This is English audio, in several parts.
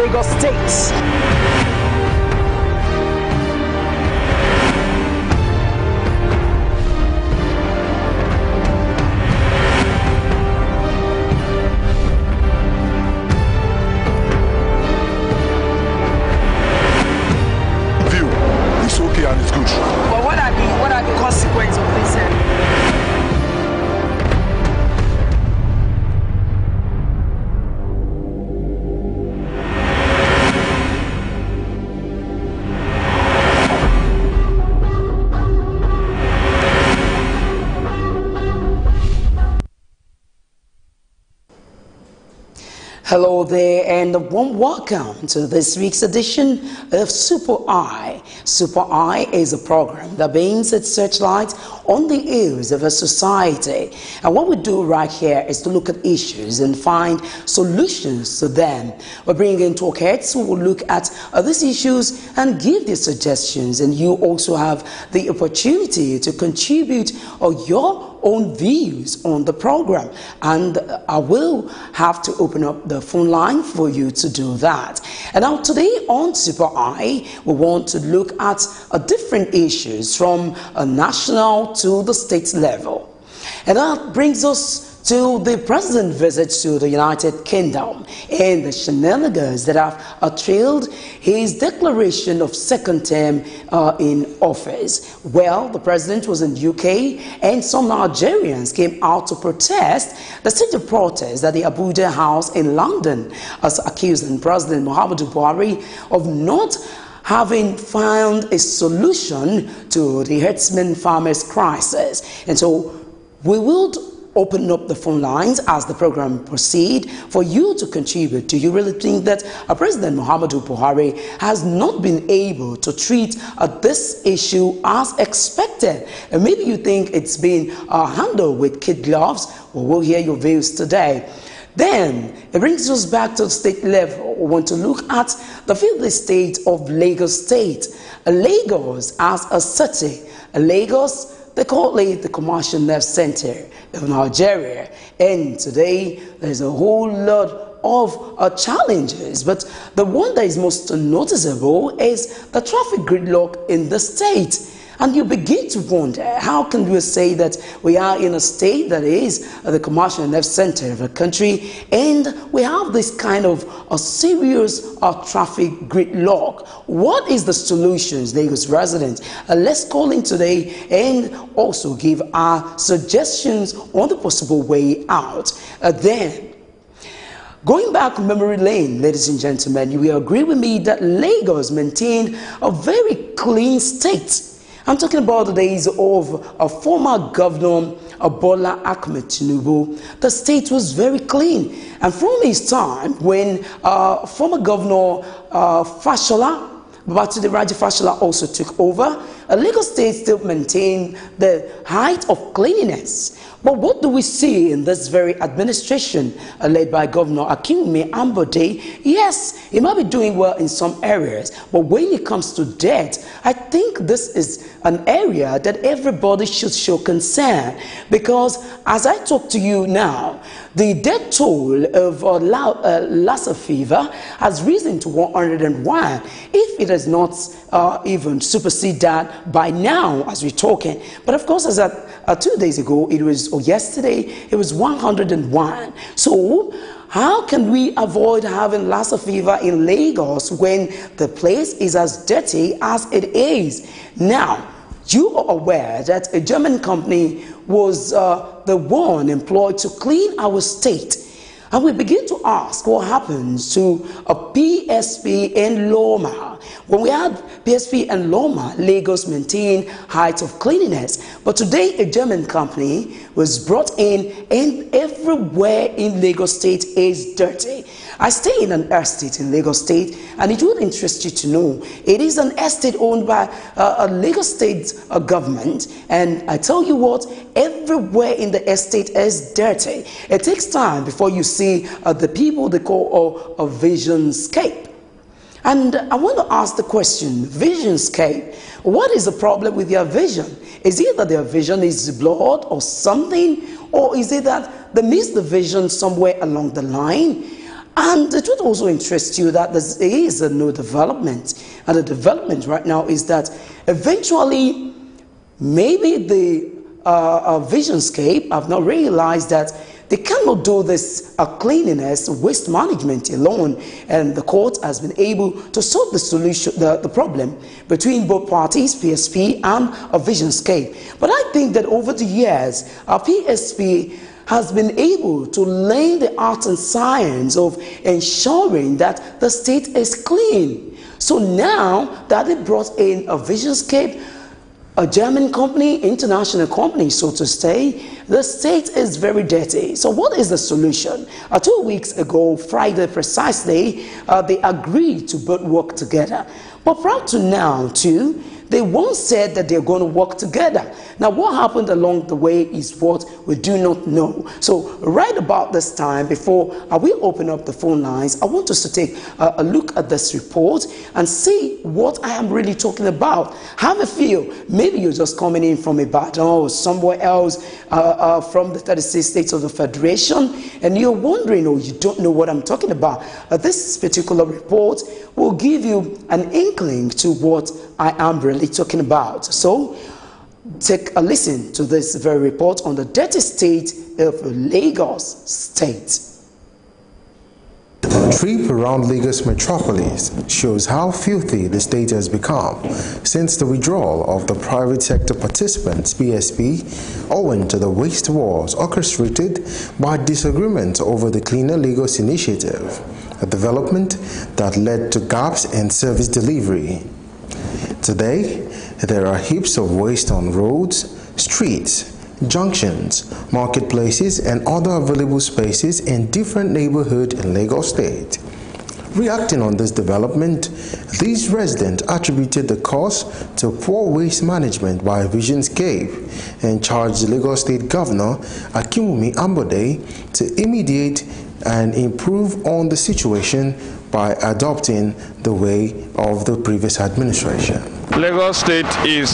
Lagos State. But what are the consequences of this? Hello there and a warm welcome to this week's edition of SuperEye. SuperEye is a program that beams its searchlight on the ills of a society. And what we do right here is to look at issues and find solutions to them. We're bringing in talk heads who will look at these issues and give their suggestions. And you also have the opportunity to contribute your own views on the program, and I will have to open up the phone line for you to do that. And now today on SuperEye, we want to look at different issues from a national to the state level, and that brings us to the president's visit to the United Kingdom and the shenanigans that have trailed his declaration of second term in office. Well, the president was in UK and some Nigerians came out to protest. The state of protest at the Abuja House in London as accusing President Muhammadu Buhari of not having found a solution to the herdsmen farmers crisis. And so we will open up the phone lines as the program proceed for you to contribute. Do you really think that President Muhammadu Buhari has not been able to treat this issue as expected? And maybe you think it's been handled with kid gloves. Well, we'll hear your views today. Then it brings us back to the state level. We want to look at the fifth state of Lagos State. Lagos as a city. Lagos, they call it the commercial nerve center of Nigeria, and today there's a whole lot of challenges, but the one that is most noticeable is the traffic gridlock in the state. And you begin to wonder, how can we say that we are in a state that is the commercial nerve center of the country, and we have this kind of a serious traffic gridlock? What is the solutions, Lagos residents? Let's call in today and also give our suggestions on the possible way out. Then, going back memory lane, ladies and gentlemen, you will agree with me that Lagos maintained a very clean state. I'm talking about the days of a former governor, Bola Ahmed Tinubu. The state was very clean. And from his time, when former governor Fashola, Babatunde Raji Fashola also took over, Lagos State still maintained the height of cleanliness. But what do we see in this very administration led by Governor Akinwumi Ambode? Yes, he might be doing well in some areas, but when it comes to debt, I think this is an area that everybody should show concern, because as I talk to you now, the death toll of Lassa fever has risen to 101, if it has not even superseded that by now as we're talking. But of course, as 2 days ago, it was, or yesterday, it was 101. So how can we avoid having Lassa fever in Lagos when the place is as dirty as it is? Now, you are aware that a German company was the one employed to clean our state. And we begin to ask what happens to a PSP in Loma. When we had PSP and Loma, Lagos maintained heights of cleanliness. But today, a German company was brought in, and everywhere in Lagos State is dirty. I stay in an estate in Lagos State, and it would interest you to know it is an estate owned by a Lagos State government. And I tell you what, everywhere in the estate is dirty. It takes time before you see the people they call a visionscape. And I want to ask the question, visionscape, what is the problem with their vision? Is it that their vision is blurred or something? Or is it that they missed the vision somewhere along the line? And it would also interest you that there is a new development. And the development right now is that eventually maybe the Visionscape have not realized that they cannot do this cleanliness, waste management alone, and the court has been able to solve the solution, the problem between both parties, PSP and Visionscape. But I think that over the years, our PSP has been able to learn the art and science of ensuring that the state is clean. So now that they brought in Visionscape, a German company, international company, so to say, the state is very dirty. So what is the solution? 2 weeks ago, Friday precisely, they agreed to both work together. But prior to now, too, they once said that they're going to work together. Now, what happened along the way is what we do not know. So, right about this time, before we open up the phone lines, I want us to take a look at this report and see what I am really talking about. Have a feel. Maybe you're just coming in from Ibadan or somewhere else from the 36 states of the Federation, and you're wondering, or you don't know what I'm talking about. This particular report will give you an inkling to what I am really talking about. So take a listen to this very report on the dirty state of Lagos State. A trip around Lagos metropolis shows how filthy the state has become since the withdrawal of the private sector participants, PSP, owing to the waste wars orchestrated by disagreement over the Cleaner Lagos initiative, a development that led to gaps in service delivery. Today, there are heaps of waste on roads, streets, junctions, marketplaces, and other available spaces in different neighborhoods in Lagos State. Reacting on this development, these residents attributed the cause to poor waste management by Visionscape and charged the Lagos State Governor Akinwumi Ambode to immediate and improve on the situation by adopting the way of the previous administration. Lagos State is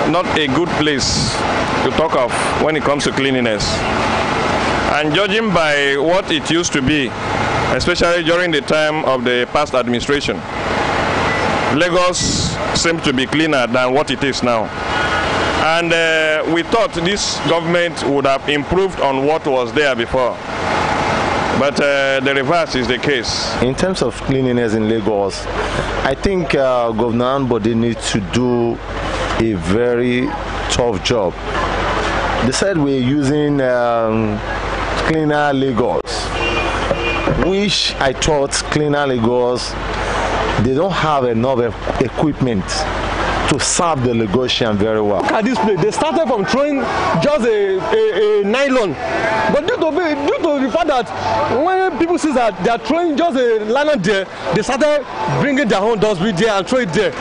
not a good place to talk of when it comes to cleanliness. And judging by what it used to be, especially during the time of the past administration, Lagos seems to be cleaner than what it is now. And we thought this government would have improved on what was there before. But the reverse is the case. In terms of cleanliness in Lagos, I think Governor Ambode needs to do a very tough job. They said we're using Cleaner Lagos, which I thought Cleaner Lagos, they don't have enough equipment to serve the Lagosian very well. Look at this place. They started from throwing just a nylon, but due to the fact that when people see that they are throwing just a nylon there, they started bringing their own dustbin there and throw it there.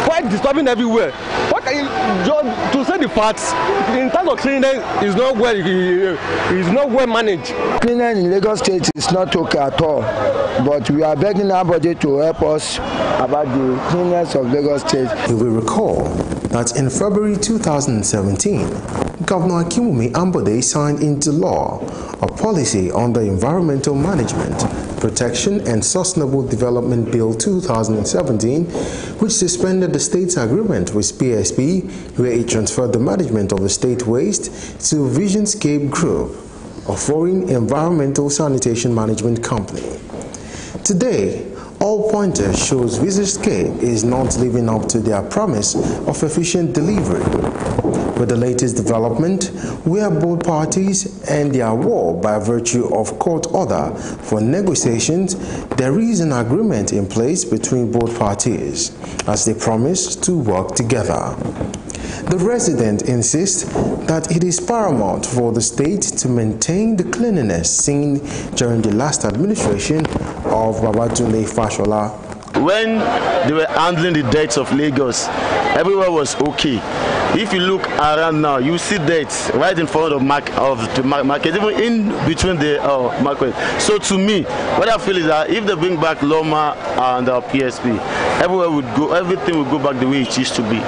Quite disturbing everywhere. What can you, to say the facts, in terms of cleanliness, is not well managed. Cleanliness in Lagos State is not okay at all, but we are begging everybody to help us about the cleanliness of Lagos State. You will recall that in February 2017, Governor Akinwumi Ambode signed into law a policy on the Environmental Management, Protection and Sustainable Development Bill 2017, which suspended the state's agreement with PSP, where it transferred the management of the state waste to Visionscape Group, a foreign environmental sanitation management company. Today, all pointers shows Visionscape is not living up to their promise of efficient delivery. With the latest development, where both parties end their war by virtue of court order for negotiations, there is an agreement in place between both parties, as they promise to work together. The resident insists that it is paramount for the state to maintain the cleanliness seen during the last administration of Babatunde Fashola. When they were handling the dirt of Lagos, everywhere was okay. If you look around now, you see dirt right in front of the market, even in between the market. So to me, what I feel is that if they bring back Loma and PSP, everything will go back the way it used to be.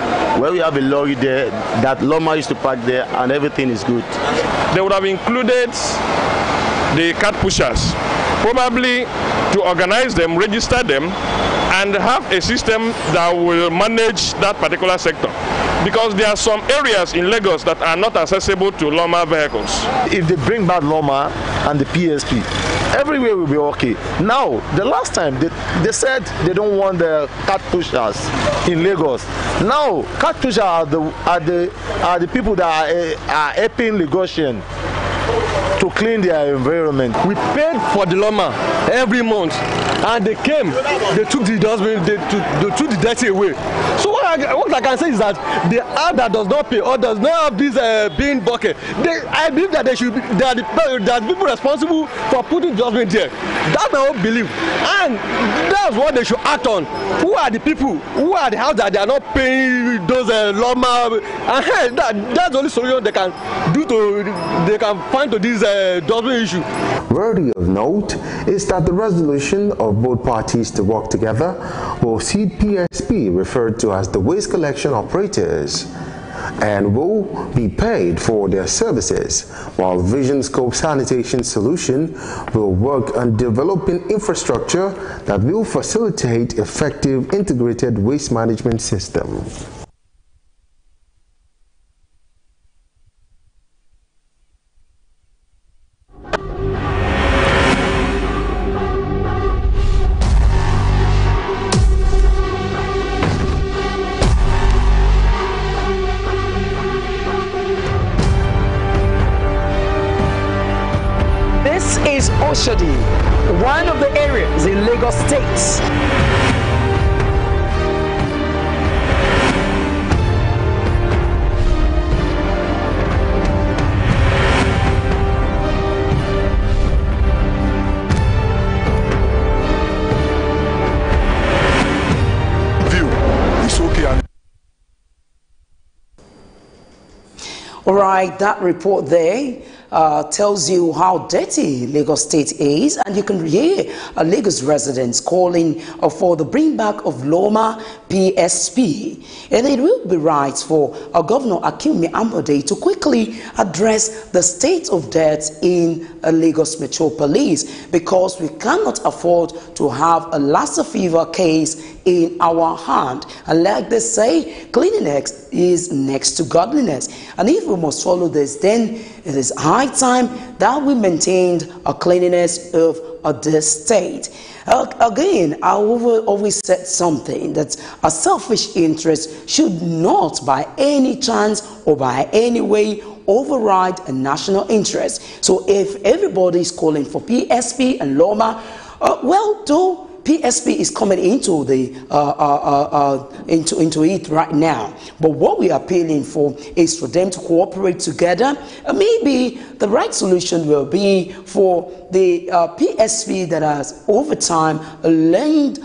Where we have a lorry there, that Loma used to park there, and everything is good. They would have included the cart pushers, probably to organize them, register them, and have a system that will manage that particular sector. Because there are some areas in Lagos that are not accessible to Loma vehicles. If they bring back Loma and the PSP, everywhere will be okay. Now, the last time they said they don't want the cart pushers in Lagos. Now, cart pushers are the people that are helping Lagosians to clean their environment. We paid for the Loma every month, and they came, they took the dustbin, they took the dirty away. So what I can say is that the app that does not pay or does not have this bin bucket, I believe that they are the people responsible for putting the dustbin there. That's my own belief, and that's what they should act on. Who are the people? Who are the house that they are not paying those Loma? And that's the only solution they can do they can find to this dustbin issue. Worthy of note is that the resolution of both parties to work together will see PSP referred to as the waste collection operators and will be paid for their services, while Vision Scope Sanitation Solution will work on developing infrastructure that will facilitate effective integrated waste management system. This is Oshodi, one of the areas in Lagos State. All right, that report there tells you how dirty Lagos State is, and you can hear Lagos residents calling for the bring back of Loma PSP. And it will be right for Governor Akinwumi Ambode to quickly address the state of debt in Lagos Metropolis, because we cannot afford to have a Lassa fever case in our hand. And like they say, cleanliness is next to godliness. And if we must follow this, then it is high time that we maintained a cleanliness of this state. Again, I always said something, that a selfish interest should not by any chance or by any way override a national interest. So if everybody is calling for PSP and Loma, well, though PSP is coming into the into it right now, but what we are appealing for is for them to cooperate together. Maybe the right solution will be for the PSP that has over time learned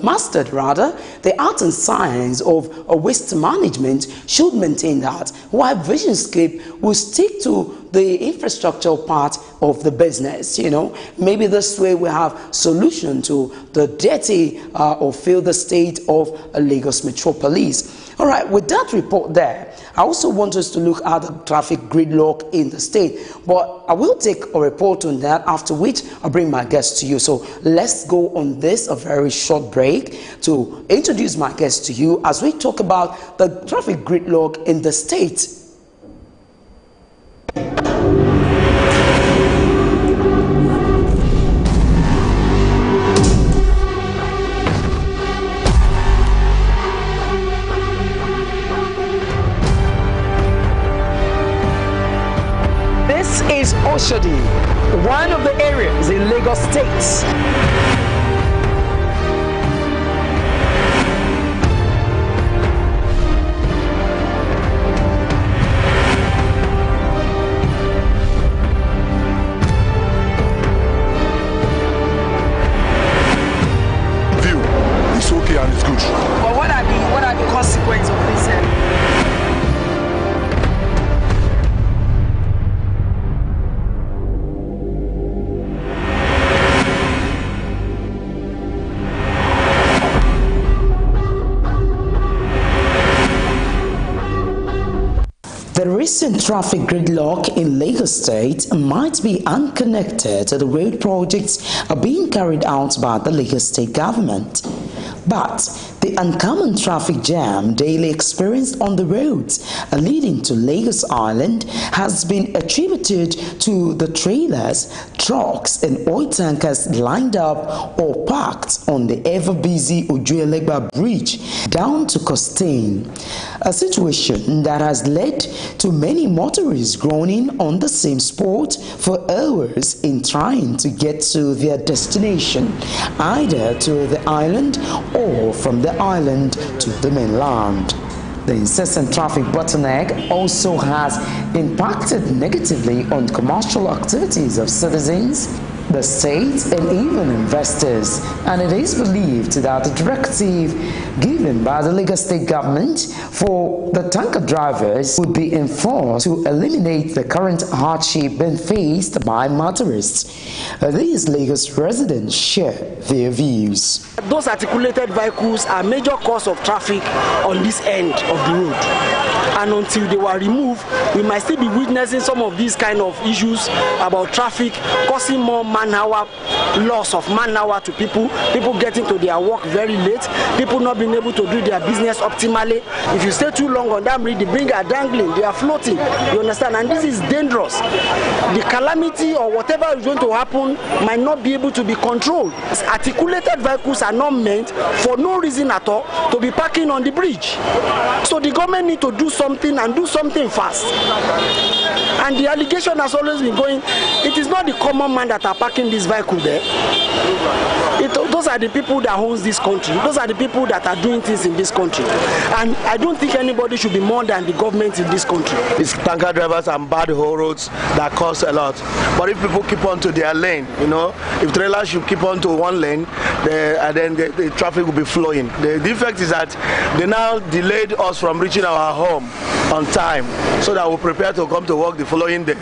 mastered rather the art and science of waste management should maintain that, while Visionscape will stick to the infrastructure part of the business. You know, maybe this way we have solution to the dirty or filthy state of Lagos Metropolis. All right, with that report there, I also want us to look at the traffic gridlock in the state, but I will take a report on that, after which I'll bring my guest to you. So let's go on this, a very short break, to introduce my guest to you as we talk about the traffic gridlock in the state. This is Oshodi, one of the areas in Lagos State. But what are the consequences of this? recent traffic gridlock in Lagos State might be unconnected to the road projects being carried out by the Lagos State government. But the uncommon traffic jam daily experienced on the roads leading to Lagos Island has been attributed to the trailers, trucks and oil tankers lined up or parked on the ever-busy Ojuelegba Bridge down to Congestion, a situation that has led to many motorists groaning on the same spot for hours in trying to get to their destination, either to the island or from the island to the mainland. The incessant traffic bottleneck also has impacted negatively on commercial activities of citizens, the state and even investors, and it is believed that the directive given by the Lagos State government for the tanker drivers would be enforced to eliminate the current hardship being faced by motorists. These Lagos residents share their views. Those articulated vehicles are a major cause of traffic on this end of the road. And until they were removed, we might still be witnessing some of these kind of issues about traffic, causing more man-hour, loss of man-hour to people getting to their work very late, people not being able to do their business optimally. If you stay too long on that bridge, the bridge are dangling, they are floating, you understand? And this is dangerous. The calamity or whatever is going to happen might not be able to be controlled. Articulated vehicles are not meant for no reason at all to be parking on the bridge. So the government need to do something and do something fast. And the allegation has always been going, it is not the common man that are parking this vehicle there. Those are the people that owns this country. Those are the people that are doing things in this country. And I don't think anybody should be more than the government in this country. It's tanker drivers and bad whole roads that cost a lot. But if people keep on to their lane, you know, if trailers should keep on to one lane, then the traffic will be flowing. The defect is that they now delayed us from reaching our home on time so that we're prepared to come to work the following day.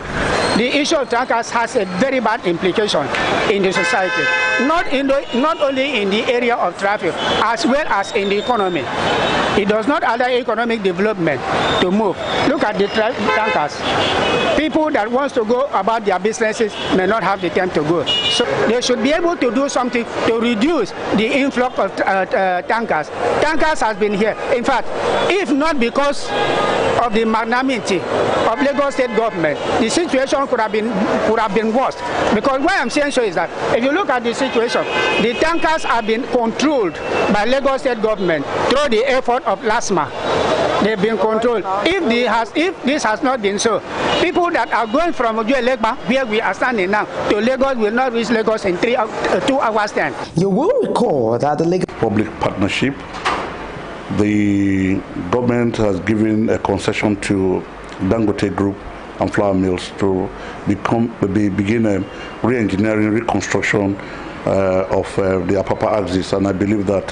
The issue of tankers has a very bad implication in the society, not only in the area of traffic, as well as in the economy. It does not allow economic development to move. Look at the tankers. People that want to go about their businesses may not have the time to go. So they should be able to do something to reduce the influx of tankers. Tankers has been here. In fact, if not because of the magnanimity of Lagos State government, the situation could have been worse. Because why I'm saying so is that if you look at the situation, the tankers have been controlled by Lagos State government through the effort of LASMA. They've been controlled. If this has not been so, people that are going from Ojuelegba, where we are standing now, to Lagos will not reach Lagos in 2 hours time. You will recall that the Lagos public partnership, the government has given a concession to Dangote Group and flour mills to begin re-engineering, reconstruction of the Apapa axis, and I believe that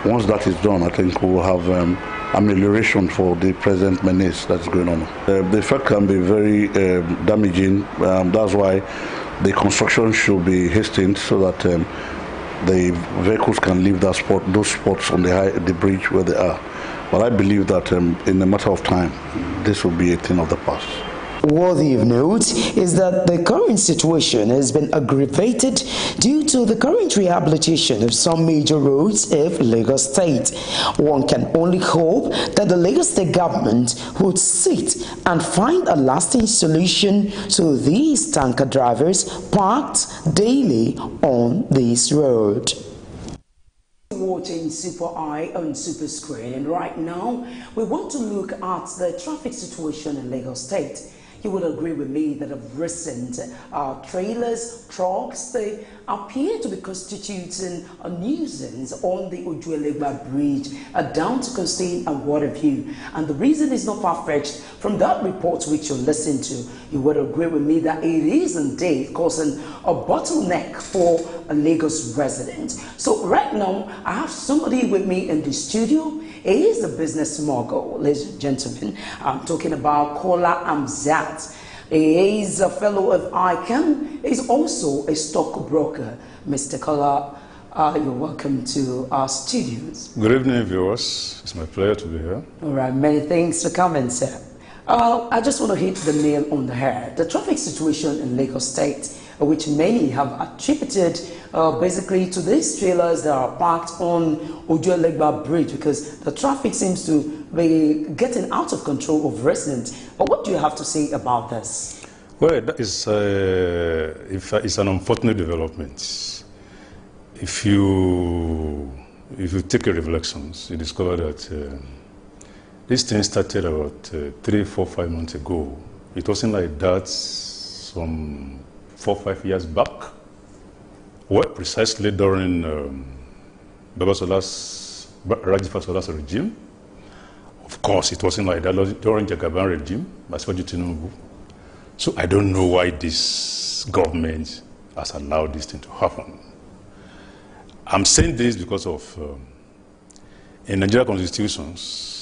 once that is done, I think we will have amelioration for the present menace that's going on. The effect can be very damaging. That's why the construction should be hastened so that the vehicles can leave those spots on the bridge where they are. But I believe that in a matter of time, this will be a thing of the past. Worthy of note is that the current situation has been aggravated due to the current rehabilitation of some major roads of Lagos State. One can only hope that the Lagos State government would sit and find a lasting solution to these tanker drivers parked daily on this road. Watching SuperEye on Super Screen, and right now we want to look at the traffic situation in Lagos State. You would agree with me that of recent trailers, trucks, they appear to be constituting a nuisance on the Ojuelegba Bridge down to Congestion and what have you. And the reason is not far-fetched. From that report which you listen to, you would agree with me that it is indeed causing a bottleneck for a Lagos resident. So right now, I have somebody with me in the studio. He is a business mogul, ladies and gentlemen. I'm talking about Kola Amzat. He is a fellow of ICANN. He's also a stockbroker. Mr. Kola, you're welcome to our studios. Good evening, viewers. It's my pleasure to be here. All right, many thanks for coming, sir. I just want to hit the nail on the head. The traffic situation in Lagos State, which many have attributed basically to these trailers that are parked on Ojuelegba Bridge, because the traffic seems to be getting out of control of residents. What do you have to say about this? Well, that is it's an unfortunate development. If you take a reflections, you discover that this thing started about 3, 4, 5 months ago. It wasn't like that some 4, 5 years back. Well, precisely during Raji Fasola's regime. Of course, it wasn't like that during Jagaban regime, Asiwaju Tinubu. So I don't know why this government has allowed this thing to happen. I'm saying this because of in Nigerian constitutions,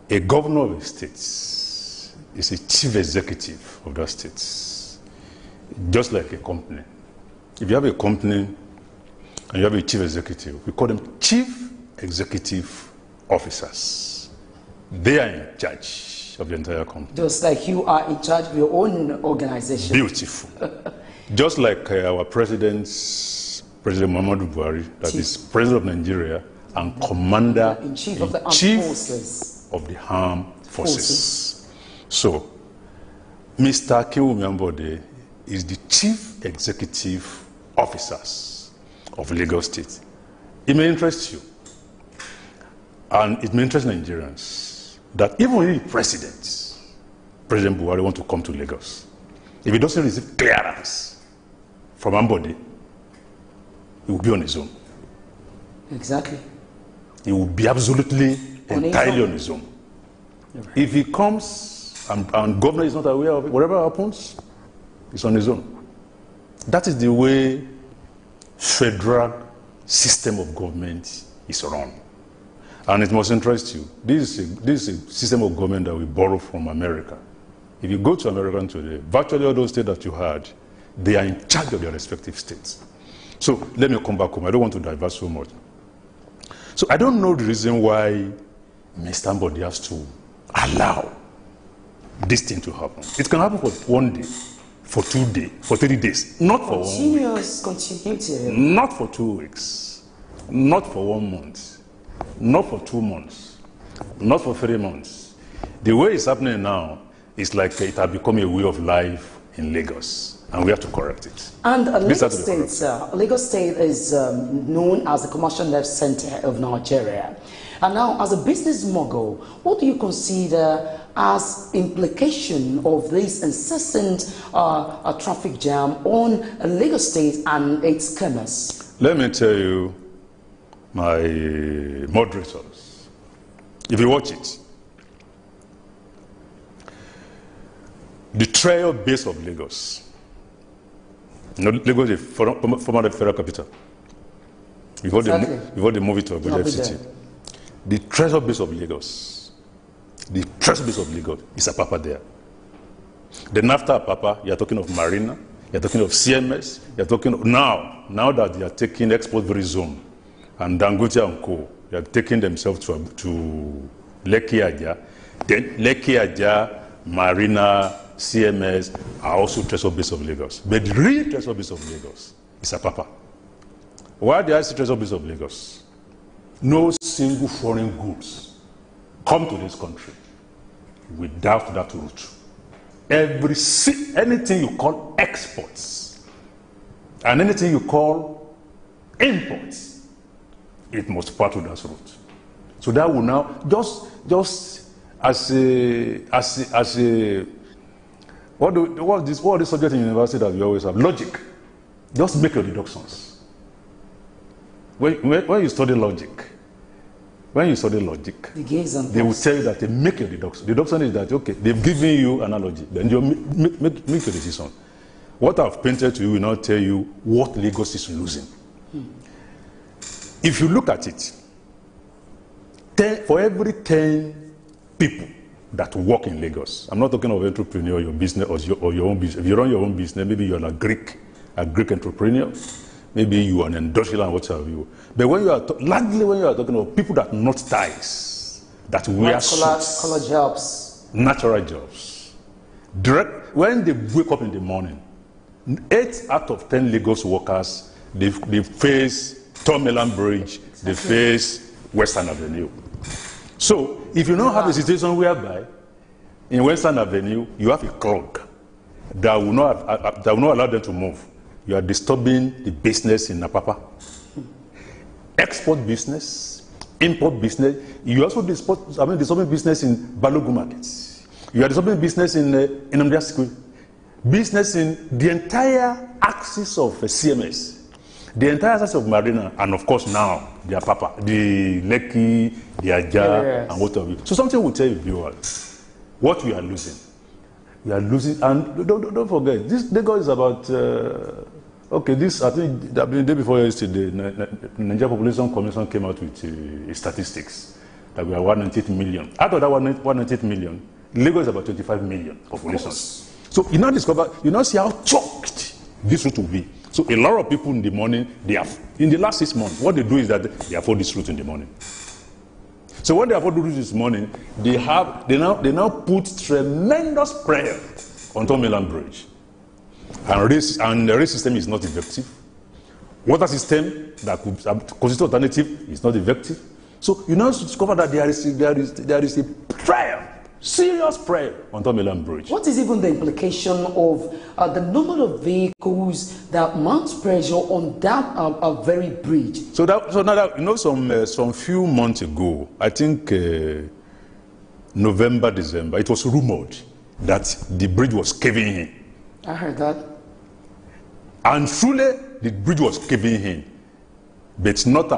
a governor of a state is a chief executive of that state, just like a company. If you have a company and you have a chief executive, we call them chief executive officers. They are in charge of the entire company. Just like you are in charge of your own organization. Beautiful. Just like our President Muhammadu Buhari, that is President of Nigeria and Commander-in-Chief of the Armed Forces. So, Mr. Akinwumi Ambode is the Chief Executive Officers of Lagos State. It may interest you, and it may interest Nigerians, that even if President Buhari wants to come to Lagos, if he doesn't receive clearance from Ambode, he will be on his own. Exactly. He will be absolutely entirely on his own. Right. If he comes and governor is not aware of it, whatever happens, he's on his own. That is the way federal system of government is run. And it must interest you. This is a system of government that we borrow from America. If you go to America today, virtually all those states that you had, they are in charge of their respective states. So let me come back home. I don't want to divert so much. So I don't know the reason why Mr. Ambode has to allow this thing to happen. It can happen for 1 day, for 2 days, for 3 days, not for 1 week. Continuity. Not for 2 weeks, not for 1 month, not for 2 months, not for 3 months. The way it's happening now is like it has become a way of life in Lagos, and we have to correct it. And Lagos State is known as the commercial left center of Nigeria. And now, as a business mogul, what do you consider as implication of this incessant traffic jam on Lagos State and its commerce? Let me tell you, my moderators, if you watch it, the trail base of Lagos, Lagos is former federal capital. Before they move it to Abuja City. The treasure base of Lagos, is Apapa there. Then after Apapa, you're talking of Marina, you're talking of CMS, you're talking of now that they are taking export very zone, and Dangote and Co, they are taking themselves to Lekki Aja. Then Lekki Aja, Marina, CMS are also treasure base of Lagos. But the real treasure base of Lagos is Apapa. Why do I say treasure base of Lagos? No single foreign goods come to this country without that route. Anything you call exports and anything you call imports, it must pass through that route. So that will now just as a what is the subject in university that we always have? Logic. Just make your deductions. When you study logic, they will tell you that they make your deduction. Deduction is that, okay, they've given you analogy, then you make your decision. What I've painted to you will not tell you what Lagos is losing. If you look at it, for every 10 people that work in Lagos, I'm not talking of entrepreneur, your business, or your own business. If you run your own business, maybe you're a Greek entrepreneur. Maybe you are an industrial and what have you. But when you are largely when you are talking about people that not ties, that wear suits, color jobs, natural jobs. When they wake up in the morning, 8 out of 10 Lagos workers, they face Tomeland Bridge, they face Western Avenue. So if you don't have a situation whereby in Western Avenue you have a clog that will not allow them to move, you are disturbing the business in Apapa. Export business, import business. You also disturbing business in Balogun markets. You are disturbing business in Namdia Square. Business in the entire axis of CMS, the entire axis of Marina, and of course now the Apapa, the Lekki, the Aja, and what have you. So something will tell you viewers what we are losing. We are losing, and don't forget, this Lagos is about. I think the day before yesterday, the Nigeria Population Commission came out with statistics that we are 198 million. Out of that 198 million, Lagos is about 25 million population. So you now discover, you now see how choked this route will be. So a lot of people in the morning, in the last 6 months, what they do is that they afford this route in the morning. So when they afford to do this morning, they now put tremendous pressure on Tomeland Bridge. And the rail system is not effective. Water system that could constitute alternative is not effective. So you now discover that there is a prayer, serious prayer on Tomeland Bridge. What is even the implication of the number of vehicles that mounts pressure on that very bridge? So now some few months ago, I think November, December, it was rumored that the bridge was caving in. I heard that. And truly, the bridge was caving in, but not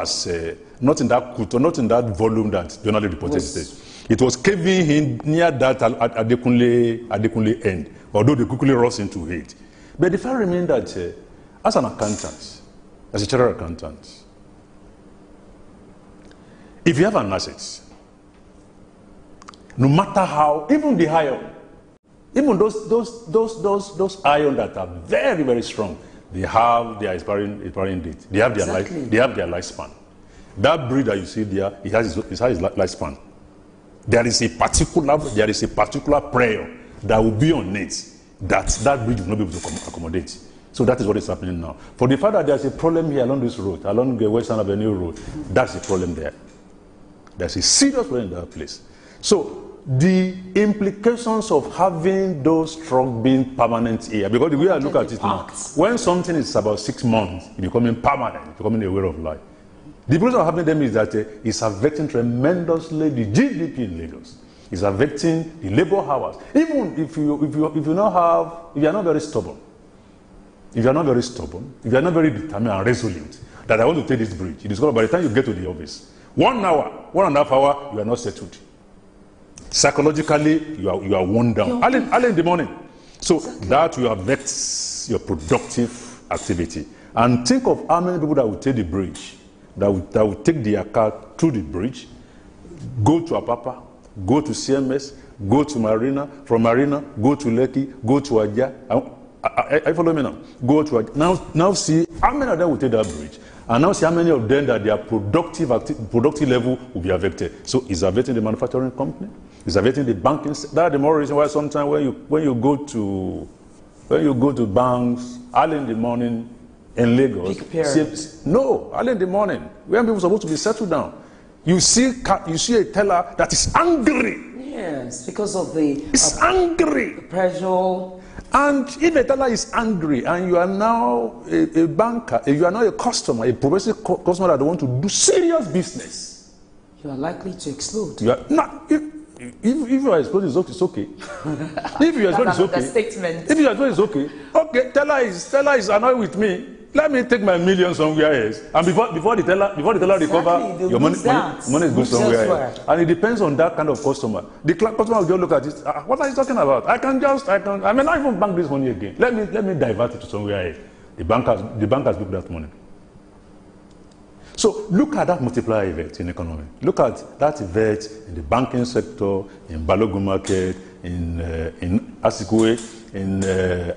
in that volume that journalists reported it. It was caving in near that Adekunle end, although they quickly rushed into it. But the fact remains that as an accountant, as a chartered accountant, if you have an asset, no matter how, even the iron, even those iron that are very, very strong, they have their expiring date. They have their lifespan. That bridge that you see there, it has its lifespan. There is a particular prayer that will be on it that bridge will not be able to accommodate. So that is what is happening now. For the fact that there's a problem here along this road, along the Western Avenue Road, that's the problem there. There's a serious problem in that place. So the implications of having those trucks being permanent here, because the way I look at it now, when something is about 6 months, it's becoming permanent, it's becoming a way of life. The problem of having them is that it's affecting tremendously the GDP in Lagos. It's affecting the labor hours. Even if you are not very stubborn, if you are not very determined and resolute, that I want to take this bridge, you discover by the time you get to the office, 1 hour, 1.5 hours, you are not settled. Psychologically, you are worn down. Early in the morning. So that will affect your productive activity. And think of how many people that will take the bridge, that will take their car through the bridge, go to Apapa, go to CMS, go to Marina, from Marina, go to Lekki, go to Aja. I follow me now. Go to Aja. Now see how many of them will take that bridge. And now see how many of them that their productive level will be affected. So it's affecting the manufacturing company, it's affecting the banking. That's the more reason why sometimes when you go to banks early in the morning in Lagos, early in the morning when people are supposed to be settled down, you see a teller that is angry. Yes, because of the angry. The pressure. And if a teller is angry and you are now a banker, you are now a customer, a progressive customer that want to do serious business, you are likely to explode. You are not. If you are exploding, it's okay. If you are exploding, it's okay. If you are exploding, it's okay. Okay, teller is annoyed with me. Let me take my million somewhere else. And before the teller recover, your money is going somewhere else. And it depends on that kind of customer. The customer will just look at it. What are you talking about? I may not even bank this money again. Let me divert it to somewhere else. The bank has booked that money. So look at that multiplier effect in economy. Look at that effect in the banking sector, in Balogun market, in Asikwe, in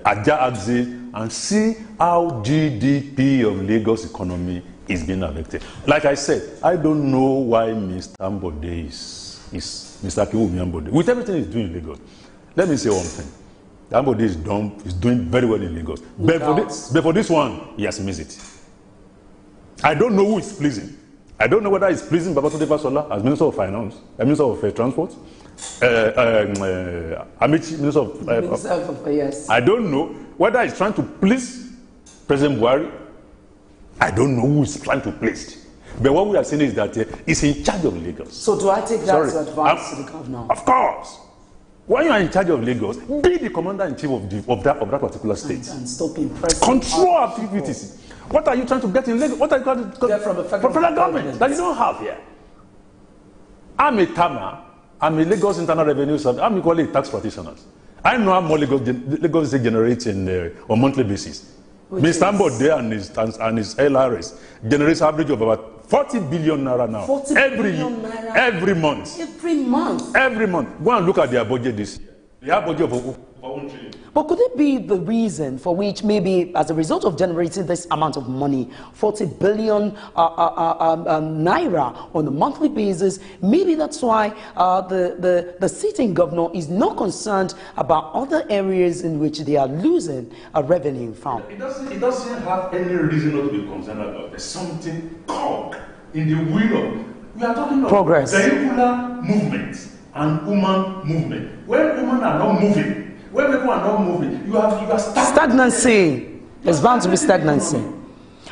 Aja Axis, and see how GDP of Lagos economy is being affected. Like I said, I don't know why Mr. Ambode is Mr. Akinwumi Ambode, with everything he's doing in Lagos, let me say one thing. Ambode is doing very well in Lagos. But for this one, he has missed it. I don't know who is pleasing. I don't know whether it's pleasing Babatunde Fasola as Minister of Finance, Minister of Transport, Amici, Minister of yes. I don't know whether he's trying to please President Buhari. I don't know who is trying to please. But what we are saying is that he's in charge of Lagos. So do I take that as advice to the governor? Of course. When you are in charge of Lagos, be the commander-in-chief of that particular state. And stop impressing. Control activities. What are you trying to get in Lagos? What are you trying to get from the federal government that you don't have here? I'm a TAMA. I'm a Lagos Internal Revenue Service. I'm equally a tax practitioner. I know how more Lagos State generates on a monthly basis. Mr. Ambode and his LRS generates average of about 40 billion naira now. 40 billion naira every month. Every month. Every month. Go and look at their budget this year. They have budget of over 1 trillion. But could it be the reason for which maybe as a result of generating this amount of money, 40 billion naira on a monthly basis, maybe that's why the sitting governor is not concerned about other areas in which they are losing a revenue from? It doesn't have any reason not to be concerned about. There's something cog in the wheel of, we are talking about progress, vehicular movement and human movement. When women are not moving, when people are not moving, you are stagnancy. There's bound to be stagnancy.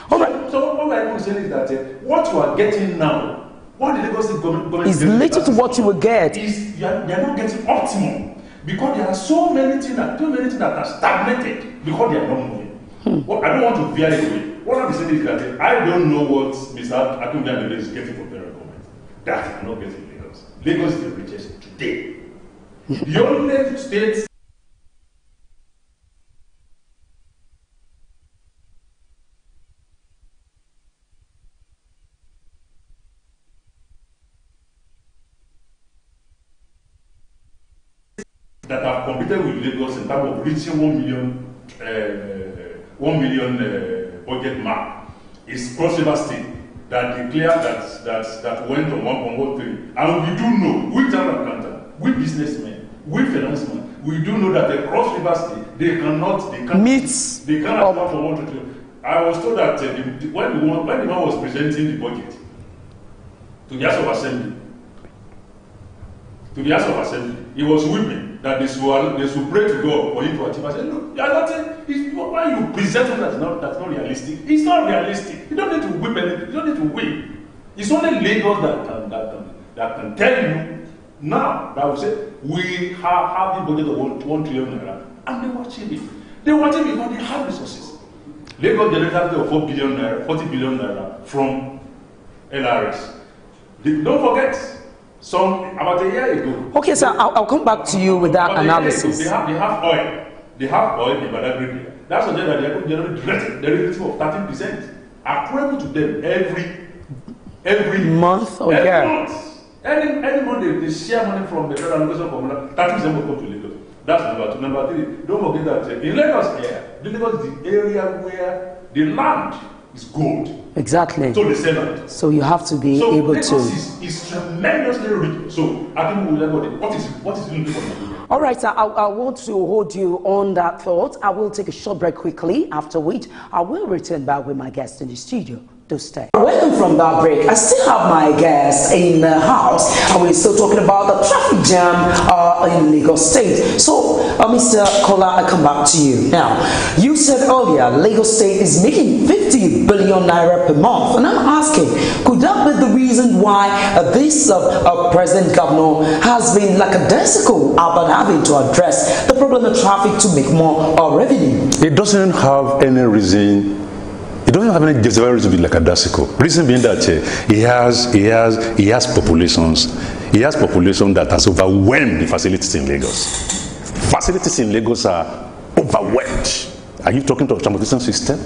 All right. So what I'm saying is that what you are getting now, what the Lagos State government is little to what you will get. Is you are not getting optimum because there are so many things that are stagnated because they are not moving. Well, I don't want to veer it away. What I'm saying is that I don't know what Mr. Akinwumi Ambode is getting from federal government. That he cannot get in Lagos. Lagos is the richest today. The only state that have competed with Lagos in terms of reaching 1 million budget mark is Cross River State that declared that went from 1.13. And we do know, we general accountant, we businessmen, we financemen, we do know that the Cross River State they cannot account for 1 trillion. I was told that when the man was presenting the budget to the House of Assembly, he was weeping that they should pray to God for him to achieve. I said, look, you are nothing. Why you present something that's not realistic? It's not realistic. You don't need to weep anything. You don't need to weep. It's only Lagos that can tell you now that will say we have the budget of 1 trillion naira, and they will achieve it. They will achieve it because they have resources. Lagos generated 4 billion naira, 40 billion naira from LRS. Don't forget. About a year ago. Okay, sir, I'll come back to you with that analysis. They have oil. They have oil in Badagry. That's what they are generate derivative of 13%. According to them, every month or year. Any month they share money from the federal allocation formula, 30% will come to Lagos. That's number 2. Number 3, don't forget that in Lagos here, Lagos is the area where the land is gold. Exactly. So they sell it. So you have to be able Lagos to. is tremendously rich. So I think what is doing for Nigeria? All right, sir. I want to hold you on that thought. I will take a short break quickly. After which, I will return back with my guest in the studio. To stay. Welcome from that break. I still have my guest in the house, and we're still talking about the traffic jam in Lagos State. So, Mr. Kola, I come back to you. Now, you said earlier Lagos State is making 50 billion naira per month, and I'm asking, could that be the reason why this present governor has been lackadaisical about having to address the problem of traffic to make more revenue? It doesn't have any reason. It doesn't have any desire to be lackadaisical. Reason being that he has populations. He has population that has overwhelmed the facilities in Lagos. Facilities in Lagos are overwhelmed. Are you talking to a transportation system?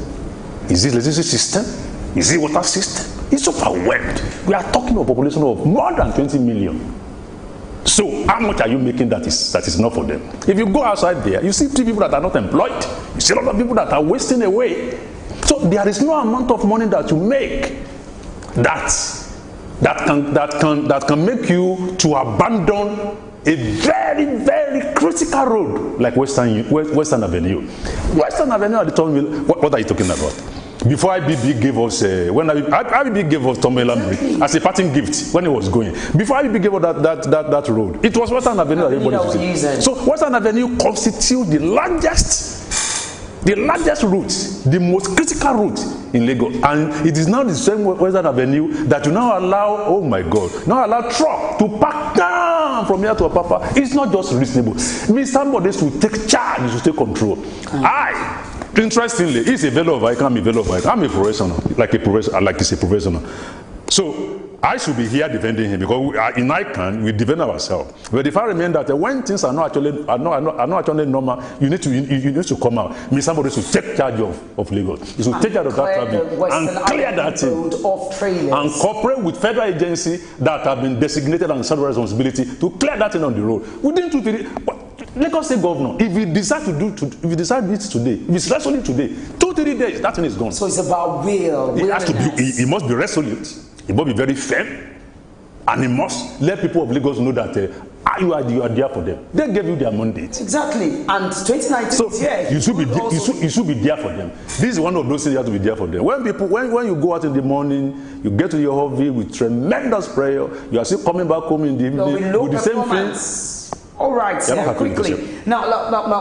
Is it electricity system? Is it water system? It's overwhelmed. We are talking of a population of more than 20 million. So how much are you making that is not for them? If you go outside there, you see 3 people that are not employed. You see a lot of people that are wasting away. So there is no amount of money that you make that that can make you to abandon a very, very critical road like Western Avenue. Western Avenue at the time, what are you talking about? Before IBB gave us, when IBB gave us Tom Bridge as a parting gift when it was going, before IBB gave us that road, it was Western Avenue that everybody was using. So Western Avenue constitutes the largest route, the most critical route in Lagos, and it is now the same Western Avenue that you now allow, oh my God, now allow truck to park down from here to Apapa. It's not just reasonable. Somebody should take charge, should take control. Interestingly, he's a fellow of ICANN, I'm a fellow of ICANN. I'm a professional, like he's a professional. So I should be here defending him because in ICANN we defend ourselves. But if I remember that when things are not actually normal, you need to come out. I mean, somebody should take charge of Lagos. You should take charge of that traffic and clear that thing and cooperate with federal agencies that have been designated and some responsibility to clear that thing on the road. Within 2 3 Lagos State Governor, if you decide to do it today, if it's resolute today, 2 3 days, that thing is gone. So it's about will. It has to be. It must be resolute. It must be very firm, and it must let people of Lagos know that you are there for them. They gave you their mandate. Exactly. And 2019. So you should be there for them. This is one of those things you have to be there for them. When you go out in the morning, you get to your hobby with tremendous prayer. You are still coming back home in the evening with the same thing. All right, quickly. Now,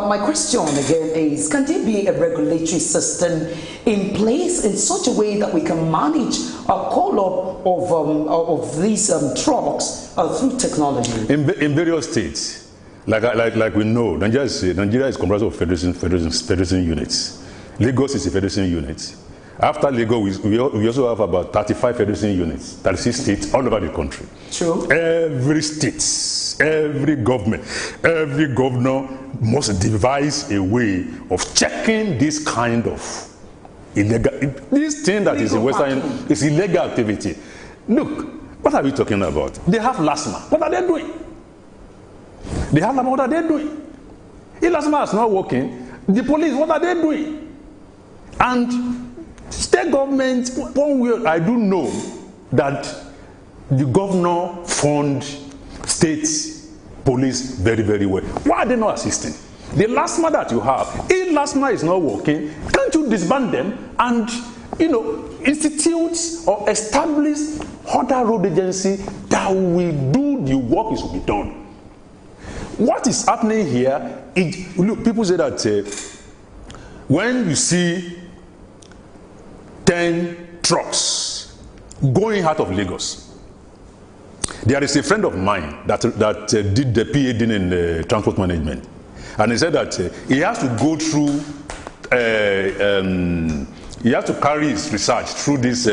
my question again is, can there be a regulatory system in place in such a way that we can manage a call-up of these trucks through technology? In various states, like we know, Nigeria is comprised of federation units. Lagos is a federation unit. After Lagos, we also have about 35 federation units, 36 states all over the country. True. Every state, every government, every governor must devise a way of checking this kind of illegal, this thing that is in Western, is illegal activity. Look, what are we talking about? They have LASMA. What are they doing? They have LASMA. What are they doing? If LASMA is not working, the police, what are they doing? And state government, one way I do know that the governor fund state police very, very well. Why are they not assisting? The LASMA that you have, if LASMA is not working, can't you disband them and, institute or establish other road agency that will do the work it should be done? What is happening here is, look, people say that when you see 10 trucks going out of Lagos, there is a friend of mine that did the PhD in transport management, and he said that he has to go through, he has to carry his research through these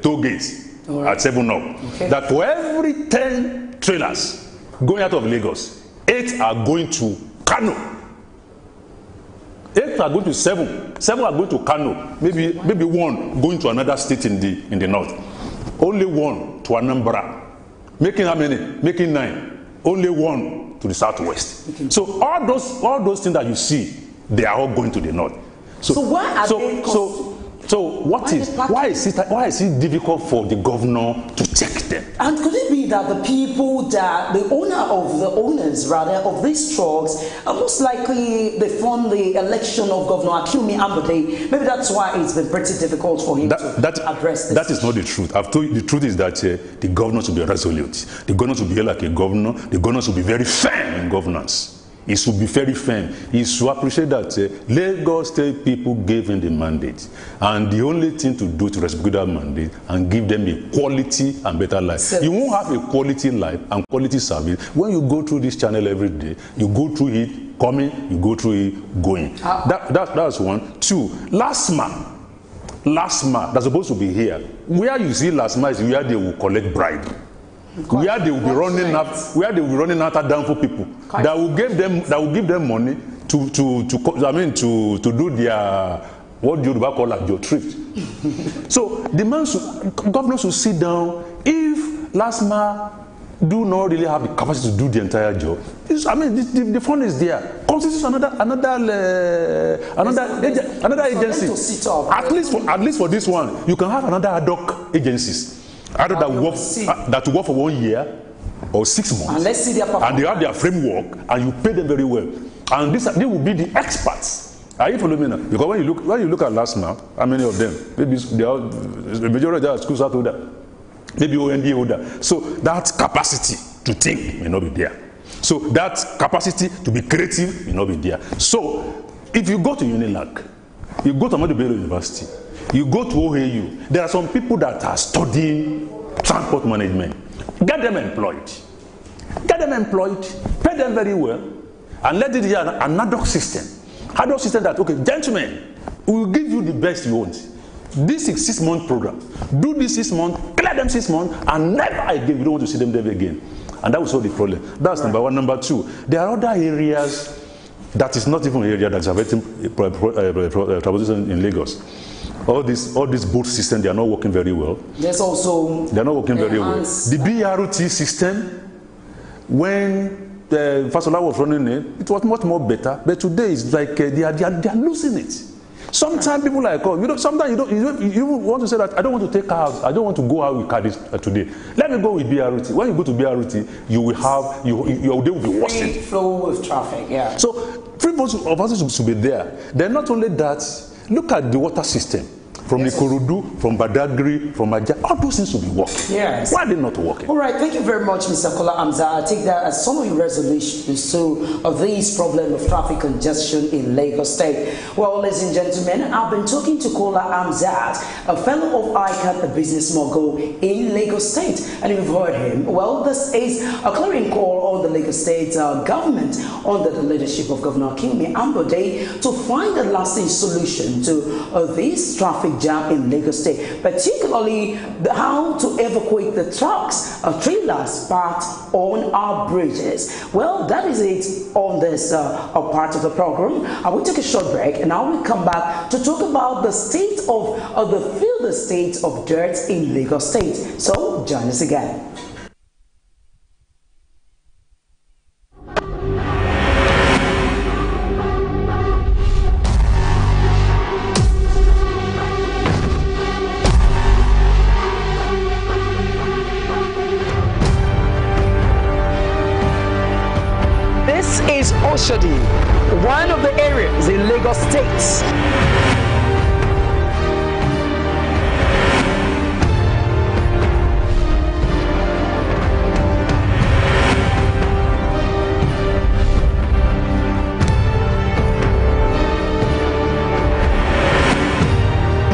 toll gates at 7up. Okay. That for every 10 trailers going out of Lagos, 8 are going to Kano. 8 are going to 7. 7 are going to Kano. Maybe 1 going to another state in the north. Only 1 to Anambra. Making how many? Making 9. Only 1 to the southwest. Okay. So all those things that you see, they are all going to the north. So why are they? Why is it difficult for the governor to check them? And could it be that the people that the owners of these trucks are most likely they fund the election of Governor Akinwumi Ambode? Maybe that's why it's been pretty difficult for him to address this. That is not the truth. I've told you the truth is that the governor should be resolute. The governor should be like a governor. The governor should be very firm in governance. He should be very firm. He should appreciate that Lagos State people gave him the mandate. And the only thing to do to respect that mandate and give them a quality and better life. Service. You won't have a quality life and quality service when you go through this channel every day. You go through it coming, you go through it going. That's one. 2, LASMA that's supposed to be here. Where you see LASMA is where they will collect bribe. Where they will be running after down for people that will give them money to do their what you call your thrift. So the governor should sit down. If LASMA do not really have the capacity to do the entire job, the fund is there. Constitute another agency. At least for this one, you can have another ad hoc agencies. Either that work for 1 year or 6 months. And let's see their performance. And they have their framework, and you pay them very well. And they will be the experts. Are you following me now? Because when you look at last month, how many of them? Maybe the majority of their schools are older. Maybe OND older. So that capacity to think may not be there. So that capacity to be creative may not be there. So if you go to Unilag, you go to Ahmadu Bello University, you go to OAU, there are some people that are studying transport management. Get them employed. Get them employed, pay them very well, and let it be an ad hoc system. Ad hoc system that, okay, gentlemen, we will give you the best you want. This is 6-month program. Do this 6 months, clear them 6 months, and never again, you don't want to see them there again. And that will solve the problem. That's number one. Number two, there are other areas that is not even an area that's affecting transportation in Lagos. All this boat system, they are not working very well. There's also they are not working very well. The BRT system, when Fasola was running it was much more better. But today it's like they are losing it. Sometimes people like, sometimes you want to say that I don't want to take cars, I don't want to go out with cars today. Let me go with BRT. When you go to BRT, you will have your day will be worsened. Free flow of traffic, yeah. So free flow of traffic should be there. Then not only that, look at the water system. From Ikorodu, from Badagry, from Aja, all those things should be working. Yes. Why are they not working? All right, thank you very much, Mr. Kola Amza. I take that as some of your resolutions to this problem of traffic congestion in Lagos State. Well, ladies and gentlemen, I've been talking to Kola Amzat, a fellow of ICAT, a business mogul in Lagos State, and you've heard him. Well, this is a clearing call on the Lagos State government under the leadership of Governor Akinwumi Ambode to find a lasting solution to this traffic jam in Lagos State, particularly how to evacuate the trucks, trailers parked on our bridges. Well, that is it on this part of the program. I will take a short break and I will come back to talk about the state of the state of dirt in Lagos State. So join us again. One of the areas in Lagos State.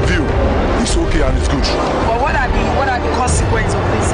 View, it's okay and it's good. But what are the consequences of this?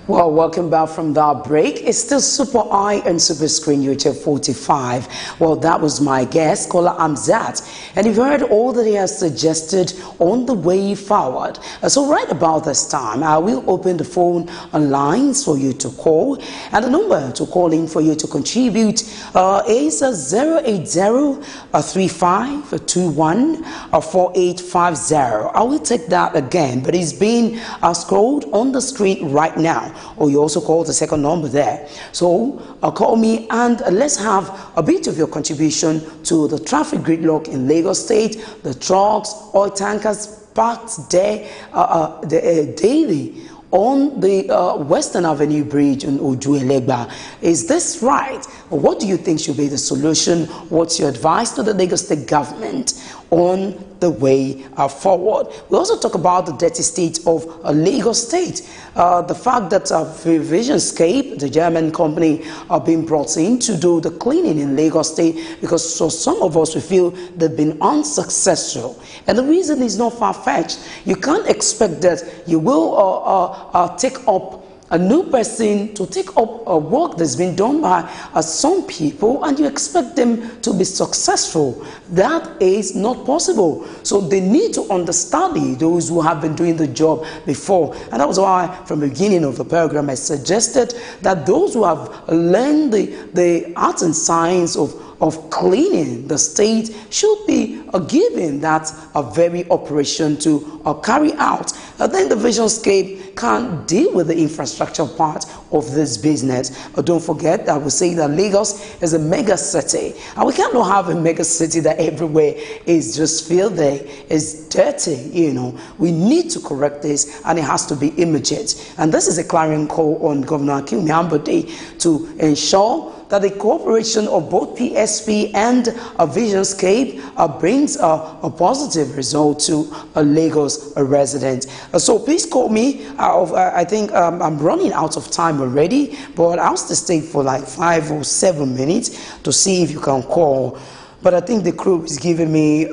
Well, welcome back from that break. It's still SuperEye and Super Screen YouTube 45. Well, that was my guest, Kola Amzat. And you've heard all that he has suggested on the way forward. So right about this time, I will open the phone lines for you to call. And the number to call in for you to contribute is 080-3521-4850. I will take that again, but it's being scrolled on the screen right now. Or you also call the second number there. So call me and let's have a bit of your contribution to the traffic gridlock in Lagos State, the trucks, oil tankers parked there daily on the Western Avenue Bridge in Ojuelegba. Is this right? What do you think should be the solution? What's your advice to the Lagos State government on the way forward? We also talk about the dirty state of Lagos State. The fact that Visionscape, the German company, are being brought in to do the cleaning in Lagos State, because so some of us, we feel they've been unsuccessful. And the reason is not far-fetched. You can't expect that you will take up a new person to take up a work that's been done by some people, and you expect them to be successful. That is not possible. So they need to understudy those who have been doing the job before. And that was why from the beginning of the program I suggested that those who have learned the art and science of of cleaning the state should be given that a very operation to carry out. Then the Visionscape can deal with the infrastructure part of this business. Don't forget, I will say that Lagos is a mega city, and we cannot have a mega city that everywhere is just filthy, is dirty. You know, we need to correct this, and it has to be immediate. And this is a clarion call on Governor Akinwumi Ambode to ensure that the cooperation of both PSP and Visionscape brings a positive result to a Lagos resident. So please call me. I think I'm running out of time already, but I'll stay for like 5 or 7 minutes to see if you can call. But I think the crew is giving me,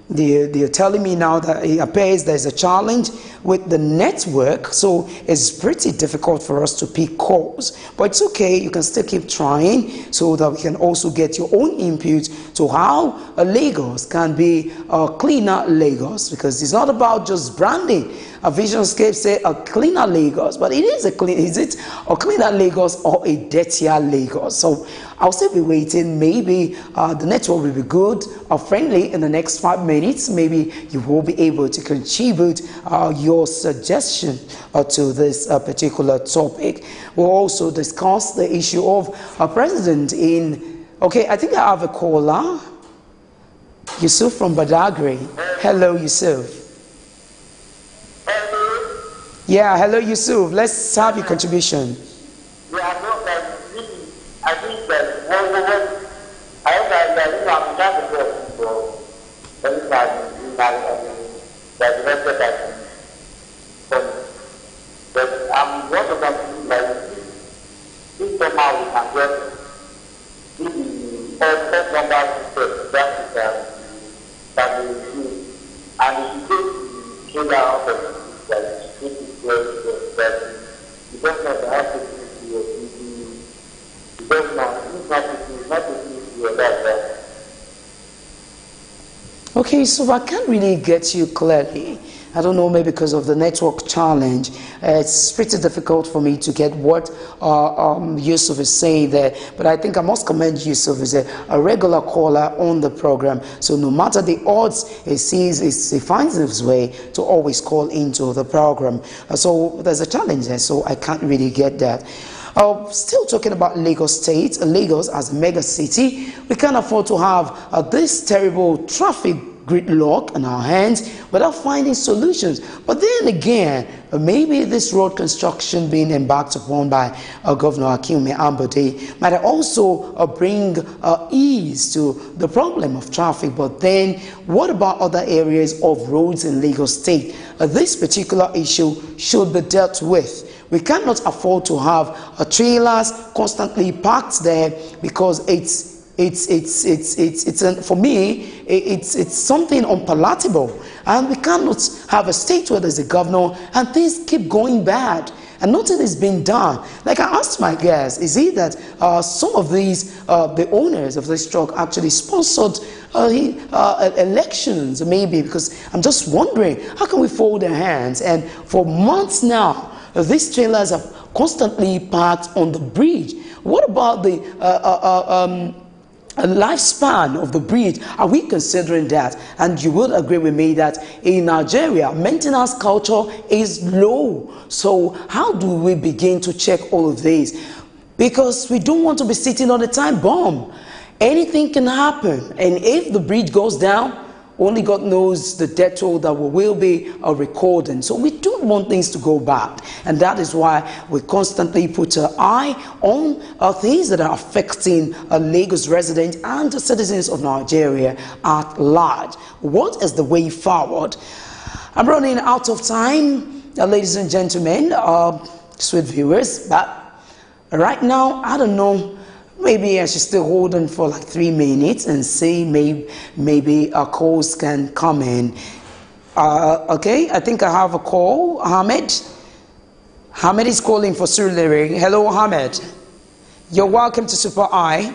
they're telling me now that it appears there's a challenge with the network, so it's pretty difficult for us to pick calls. But it's okay, you can still keep trying so that we can also get your own input to how Lagos can be a cleaner Lagos, because it's not about just branding. Visionscape say a cleaner Lagos, but is it a cleaner Lagos or a dirtier Lagos? So I'll still be waiting. Maybe the network will be good or friendly in the next 5 minutes. Maybe you will be able to contribute your suggestion to this particular topic. We'll also discuss the issue of a president in... Okay, I think I have a caller. Yusuf from Badagry. Hello, Yusuf. Yeah, hello, Yusuf. Let's have your contribution. Yeah, I think that but I'm one of them, like, if somehow we can get the number that we do, and if you take the out of it, that you don't have to have to do your duty. You don't know, it's not to do your life. Okay, so I can't really get you clearly. I don't know, maybe because of the network challenge. It's pretty difficult for me to get what Yusuf is saying there. But I think I must commend Yusuf as a regular caller on the program. So no matter the odds, he finds his way to always call into the program. So there's a challenge there, so I can't really get that. Still talking about Lagos State, Lagos as a mega city, we can't afford to have this terrible traffic gridlock in our hands without finding solutions. But then again, maybe this road construction being embarked upon by Governor Akinwumi Ambode might also bring ease to the problem of traffic. But then what about other areas of roads in Lagos State? This particular issue should be dealt with. We cannot afford to have trailers constantly parked there, because for me, it's something unpalatable. And we cannot have a state where there's a governor and things keep going bad and nothing is being done. Like I asked my guests, is it that some of these, the owners of this truck actually sponsored elections, maybe? Because I'm just wondering, how can we fold our hands? And for months now, these trailers are constantly parked on the bridge. What about the lifespan of the bridge? Are we considering that? And you will agree with me that in Nigeria, maintenance culture is low. So how do we begin to check all of this? Because we don't want to be sitting on a time bomb. Anything can happen. And if the bridge goes down, only God knows the death toll that we will be recording. So we don't want things to go bad. And that is why we constantly put an eye on things that are affecting Lagos residents and the citizens of Nigeria at large. What is the way forward? I'm running out of time, ladies and gentlemen, sweet viewers. But right now, I don't know. Maybe I should still hold on for like 3 minutes and see maybe our calls can come in. Okay, I think I have a call. Ahmed? Ahmed is calling for Surulere. Hello, Ahmed. You're welcome to SuperEye. Yeah,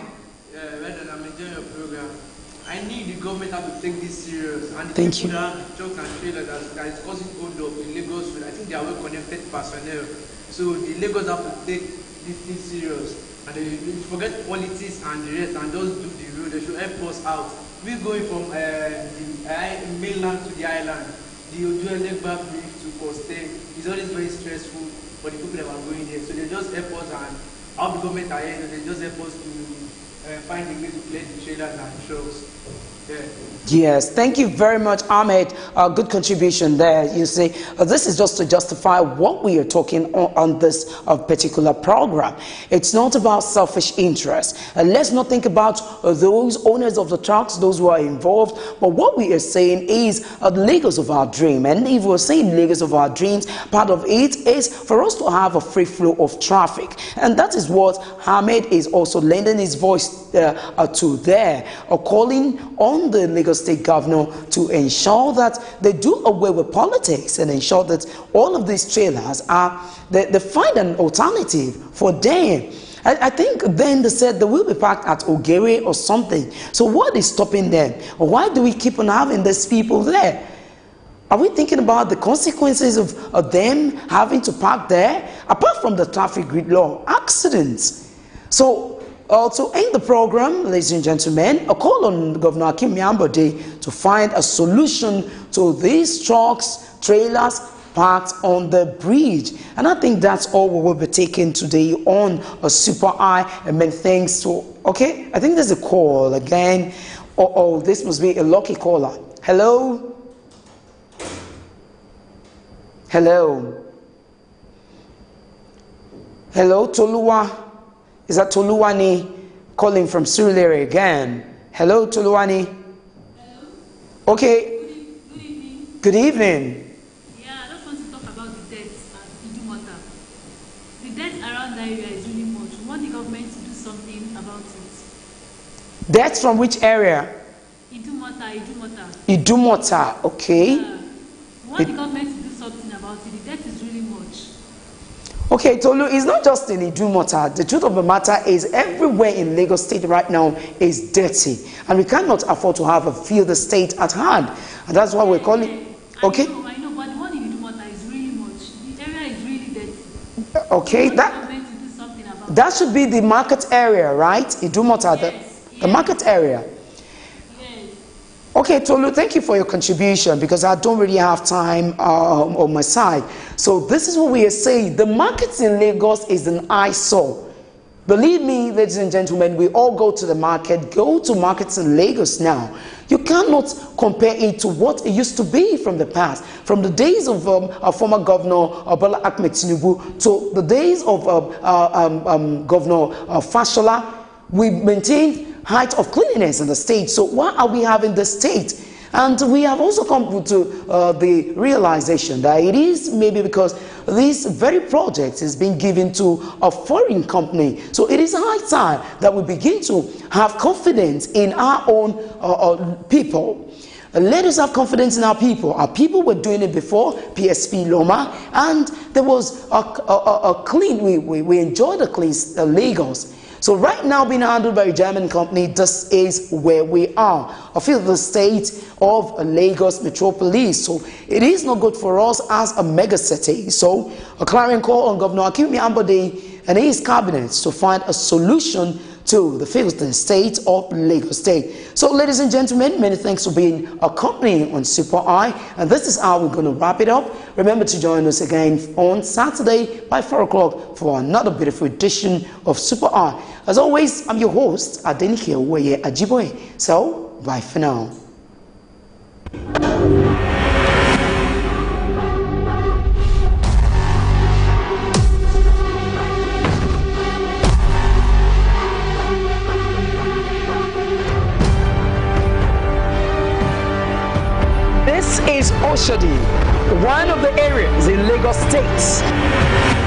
I'm enjoying your program. I need the government to take this serious. And thank you. Trucks and trailers that is causing hold up in Lagos. I think they are well connected personnel. So the Lagos have to take this thing serious. and they forget politics and the rest and just do the road. They should help us out. We going from the mainland to the island, the Ojuelegba bridge to Congestion is always very stressful for the people that are going there. So they just help us, and our government are here, they just help us to find a way to clear the trailers and trucks. Yeah. Yes, thank you very much, Ahmed. Good contribution there. You see, this is just to justify what we are talking on this particular program. It's not about selfish interest. Let's not think about those owners of the trucks, those who are involved. But what we are saying is the Lagos of our dream. And if we're saying Lagos of our dreams, part of it is for us to have a free flow of traffic. And that is what Ahmed is also lending his voice to there, calling on the Lagos State Governor to ensure that they do away with politics and ensure that all of these trailers they find an alternative for them. I think then they said they will be parked at Ogere or something. So what is stopping them? Why do we keep on having these people there? Are we thinking about the consequences of them having to park there? Apart from the traffic grid law, accidents. So to end the program, ladies and gentlemen, a call on Governor Akim Ambode to find a solution to these trucks, trailers parked on the bridge. And I think that's all we will be taking today on a SuperEye. And many thanks to, okay, I think there's a call again. Oh, this must be a lucky caller. Hello? Hello? Hello, Toluwa? Is that Toluwani calling from Surulere again? Hello, Toluwani? Hello. Okay. Good evening. Good evening. Yeah, I just want to talk about the deaths at Idumota. The death around that area is really much. We want the government to do something about it. Deaths from which area? Idumota. Idumota, okay. Yeah. We want the government to do something about it. The death is really much. Okay, Tolu, it's not just in Idumota. The truth of the matter is everywhere in Lagos State right now is dirty. And we cannot afford to have a field state at hand. And that's why we're calling... Okay? I know, but the one in Idumota is really much. The area is really dirty. Okay, that should be the market area, right? Idumota, yes, the market area. Okay, Tolu, thank you for your contribution because I don't really have time on my side. So this is what we are saying. The markets in Lagos is an eyesore. Believe me, ladies and gentlemen, we all go to the market, go to markets in Lagos now. You cannot compare it to what it used to be from the past. From the days of our former governor, Bola Ahmed Tinubu, to the days of Governor Fashola, we maintained height of cleanliness in the state. So why are we having the state? And we have also come to the realization that it is maybe because this very project is being given to a foreign company. So it is high time that we begin to have confidence in our own people. Let us have confidence in our people. Our people were doing it before PSP Loma, and there was a clean, we enjoyed a clean Lagos. So right now being handled by a German company, this is where we are. I feel the state of Lagos metropolis. So it is not good for us as a mega city. So a clarion call on Governor Akim Ambode and his cabinet to find a solution to the failed state of Lagos State. So ladies and gentlemen, many thanks for being accompanying on SuperEye, and this is how we're going to wrap it up. Remember to join us again on Saturday by 4 o'clock for another beautiful edition of SuperEye. As always, I'm your host, Adenike Oweye Ajiboye. So, bye for now. This is Oshodi, one of the areas in Lagos State